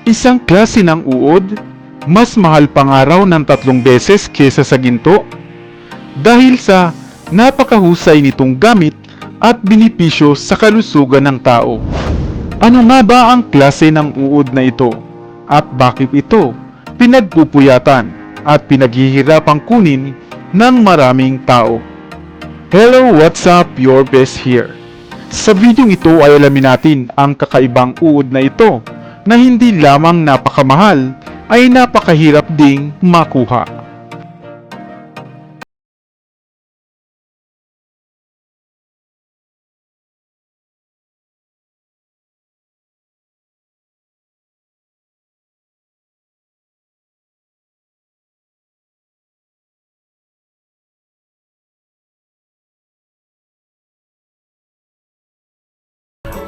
Isang klase ng uod, mas mahal pa nga raw ng 3 beses kesa sa ginto dahil sa napakahusay nitong gamit at benepisyo sa kalusugan ng tao. Ano nga ba ang klase ng uod na ito at bakit ito pinagpupuyatan at pinaghihirapang kunin ng maraming tao? Hello, what's up? Your best here. Sa video ito ay alamin natin ang kakaibang uod na ito na hindi lamang napakamahal ay napakahirap ding makuha.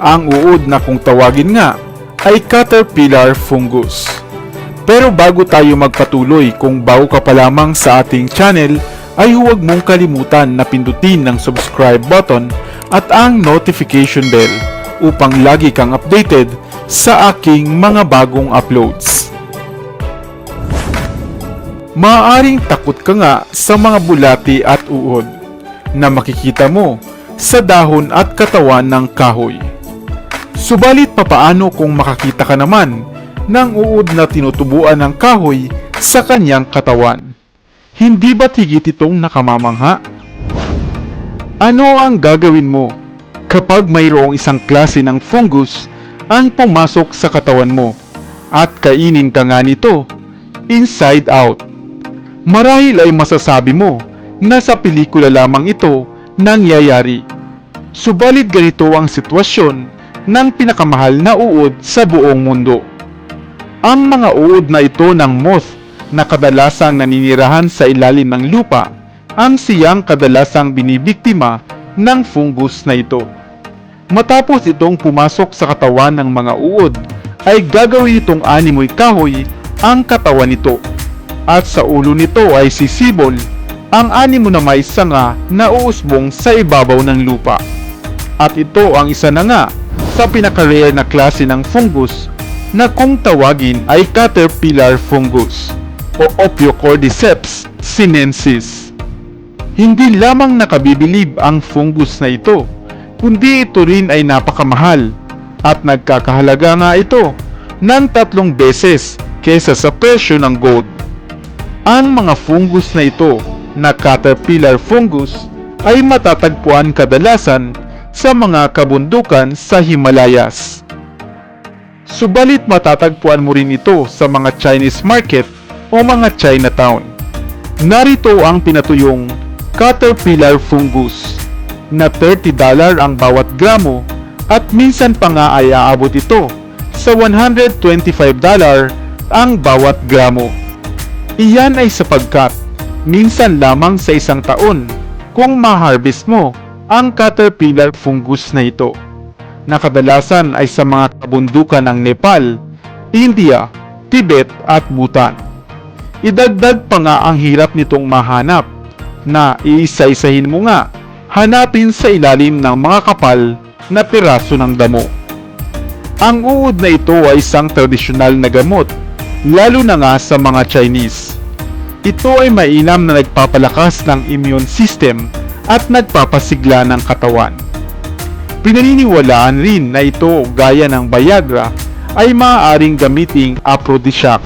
Ang uod na kung tawagin nga ay caterpillar fungus. Pero bago tayo magpatuloy, kung bago ka pa lamang sa ating channel, ay huwag mong kalimutan na pindutin ang subscribe button at ang notification bell upang lagi kang updated sa aking mga bagong uploads. Maaaring takot ka nga sa mga bulati at uod na makikita mo sa dahon at katawan ng kahoy. Subalit papaano kung makakita ka naman ng uod na tinutubuan ng kahoy sa kanyang katawan? Hindi ba't higit itong nakamamangha? Ano ang gagawin mo kapag mayroong isang klase ng fungus ang pumasok sa katawan mo at kainin ka nga nito inside out? Marahil ay masasabi mo na sa pelikula lamang ito nangyayari. Subalit ganito ang sitwasyon ng pinakamahal na uod sa buong mundo. Ang mga uod na ito ng moth na kadalasang naninirahan sa ilalim ng lupa ang siyang kadalasang binibiktima ng fungus na ito. Matapos itong pumasok sa katawan ng mga uod, ay gagawin itong animoy kahoy ang katawan nito. At sa ulo nito ay sisibol ang animo na may sanga na uusbong sa ibabaw ng lupa. At ito ang isa na nga sa pinaka-rare na klase ng fungus na kung tawagin ay caterpillar fungus o Ophiocordyceps sinensis. Hindi lamang nakabibilib ang fungus na ito, kundi ito rin ay napakamahal at nagkakahalaga nga ito ng 3 beses kesa sa presyo ng gold. Ang mga fungus na ito na caterpillar fungus ay matatagpuan kadalasan sa mga kabundukan sa Himalayas. Subalit matatagpuan mo rin ito sa mga Chinese market o mga Chinatown. Narito ang pinatuyong caterpillar fungus na $30 ang bawat gramo at minsan pa nga ay aabot ito sa $125 ang bawat gramo. Iyan ay sapagkat minsan lamang sa isang taon kung ma-harvest mo ang caterpillar fungus na ito, na kadalasan ay sa mga kabundukan ng Nepal, India, Tibet at Bhutan. Idagdag pa nga ang hirap nitong mahanap na iisa-isahin mo nga hanapin sa ilalim ng mga kapal na piraso ng damo. Ang uod na ito ay isang tradisyonal na gamot, lalo na nga sa mga Chinese. Ito ay mainam na nagpapalakas ng immune system at nagpapasigla ng katawan. Pinaniniwalaan rin na ito, gaya ng Viagra, ay maaaring gamiting aphrodisiac.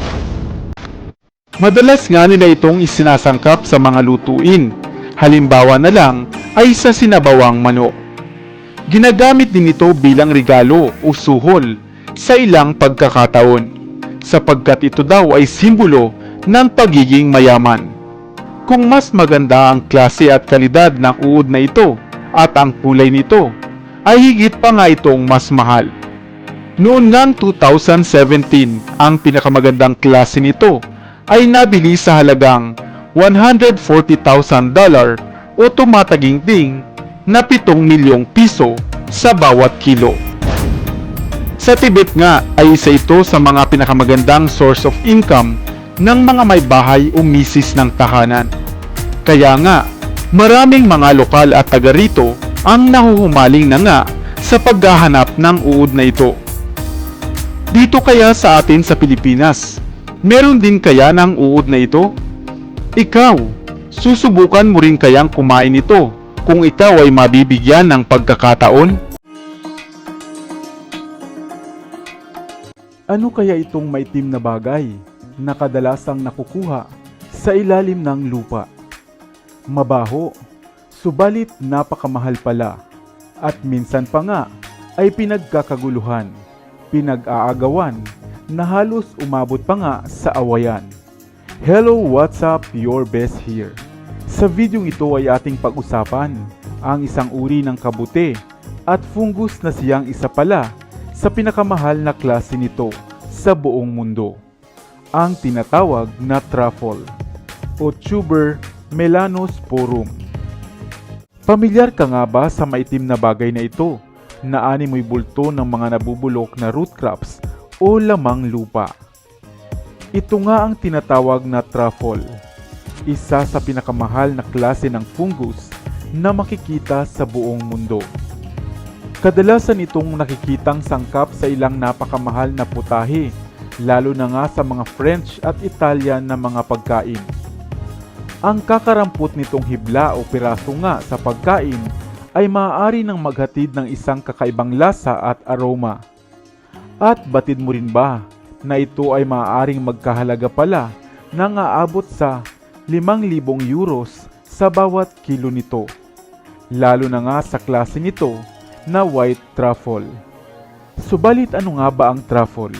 Madalas nga nila itong isinasangkap sa mga lutuin, halimbawa na lang ay sa sinabawang manok. Ginagamit din ito bilang regalo o suhol sa ilang pagkakataon, sapagkat ito daw ay simbolo ng pagiging mayaman. Kung mas maganda ang klase at kalidad ng uod na ito at ang kulay nito, ay higit pa nga itong mas mahal. Noon ngang 2017, ang pinakamagandang klase nito ay nabili sa halagang $140,000 o tumataginting na 7 milyong piso sa bawat kilo. Sa Tibet nga ay isa ito sa mga pinakamagandang source of income ng mga may bahay o misis ng tahanan. Kaya nga, maraming mga lokal at taga rito ang nahuhumaling na nga sa paghahanap ng uod na ito. Dito kaya sa atin sa Pilipinas, meron din kaya ng uod na ito? Ikaw, susubukan mo rin kayang kumain ito kung ikaw ay mabibigyan ng pagkakataon? Ano kaya itong maitim na bagay na kadalasang nakukuha sa ilalim ng lupa? Mabaho, subalit napakamahal pala at minsan pa nga ay pinagkakaguluhan, pinag-aagawan na halos umabot pa nga sa awayan. Hello, what's up? Your best here. Sa videong ito ay ating pag-usapan ang isang uri ng kabute at fungus na siyang isa pala sa pinakamahal na klase nito sa buong mundo, ang tinatawag na truffle o tuber melanosporum. Pamilyar ka nga ba sa maitim na bagay na ito na animoy bulto ng mga nabubulok na root crops o lamang lupa? Ito nga ang tinatawag na truffle, isa sa pinakamahal na klase ng fungus na makikita sa buong mundo. Kadalasan itong nakikitang sangkap sa ilang napakamahal na putahe, lalo na nga sa mga French at Italian na mga pagkain. Ang kakarampot nitong hibla o piraso nga sa pagkain ay maaari nang maghatid ng isang kakaibang lasa at aroma. At batid mo rin ba na ito ay maaaring magkahalaga pala ng aabot sa 5,000 euros sa bawat kilo nito, lalo na nga sa klase nito na white truffle. Subalit ano nga ba ang truffle?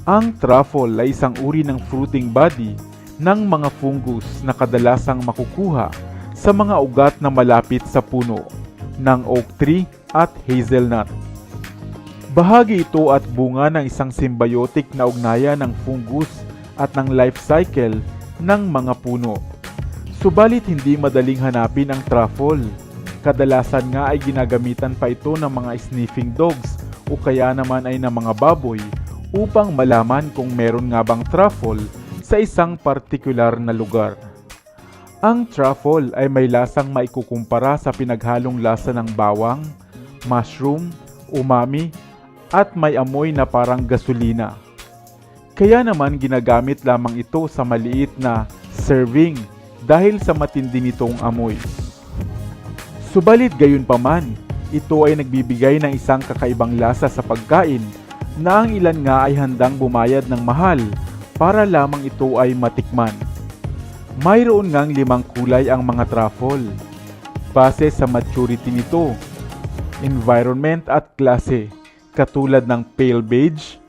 Ang truffle ay isang uri ng fruiting body ng mga fungus na kadalasang makukuha sa mga ugat na malapit sa puno ng oak tree at hazelnut. Bahagi ito at bunga ng isang symbiotic na ugnayan ng fungus at ng life cycle ng mga puno. Subalit hindi madaling hanapin ang truffle. Kadalasan nga ay ginagamitan pa ito ng mga sniffing dogs o kaya naman ay ng mga baboy upang malaman kung meron nga bang truffle sa isang partikular na lugar. Ang truffle ay may lasang maikukumpara sa pinaghalong lasa ng bawang, mushroom, umami, at may amoy na parang gasolina. Kaya naman ginagamit lamang ito sa maliit na serving dahil sa matindi nitong amoy. Subalit gayunpaman, ito ay nagbibigay ng isang kakaibang lasa sa pagkain na ang ilan nga ay handang bumayad ng mahal para lamang ito ay matikman. Mayroon ngang 5 kulay ang mga truffle, base sa maturity nito, environment at klase, katulad ng pale beige,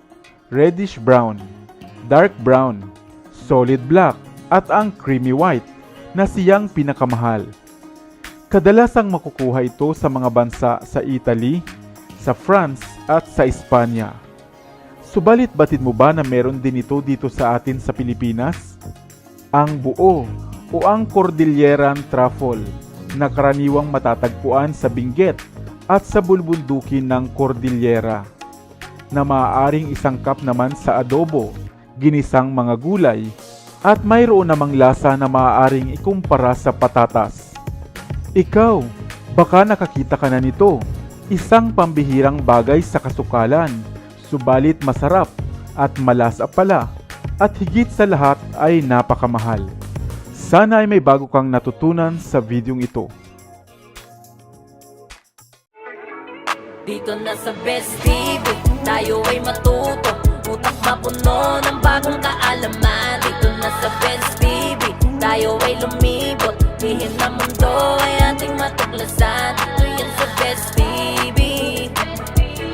reddish brown, dark brown, solid black at ang creamy white na siyang pinakamahal. Kadalasang makukuha ito sa mga bansa sa Italy, sa France at sa Espanya. Subalit batid mo ba na meron din ito dito sa atin sa Pilipinas? Ang buo o ang Cordilleran truffle na karaniwang matatagpuan sa Benguet at sa bulbundukin ng Cordillera, na maaaring isangkap naman sa adobo, ginisang mga gulay, at mayroon namang lasa na maaaring ikumpara sa patatas. Ikaw, baka nakakita ka na nito, isang pambihirang bagay sa kasukalan, subalit masarap at malasa pala, at higit sa lahat ay napakamahal. Sana ay may bago kang natutunan sa videong ito. Dito na sa Best TV, tayo ay matuto, utak mapuno ng bagong kaalaman. Dito na sa Best TV, tayo ay lumibot, lihim na mundo ay ating matuklasan. Dito yan sa Best TV,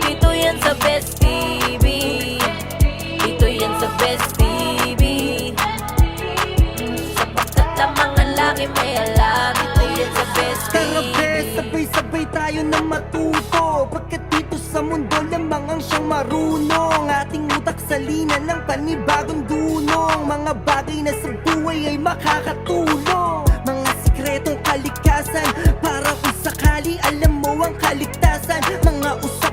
dito yan sa Best TV, dito yan sa Best TV, sapagkat lamang ang laki may alam. Dito yan sa Best TV. Tara bes, sabay-sabay tayo na matuto, pagkat dito sa mundo lamang ang siyang marunong. Ating utak salina ng panibagong dunong, mga bagay na sa buhay ay makakatulong, mga sikretong kalikasan para kung sakali alam mo ang kaligtasan, mga usapan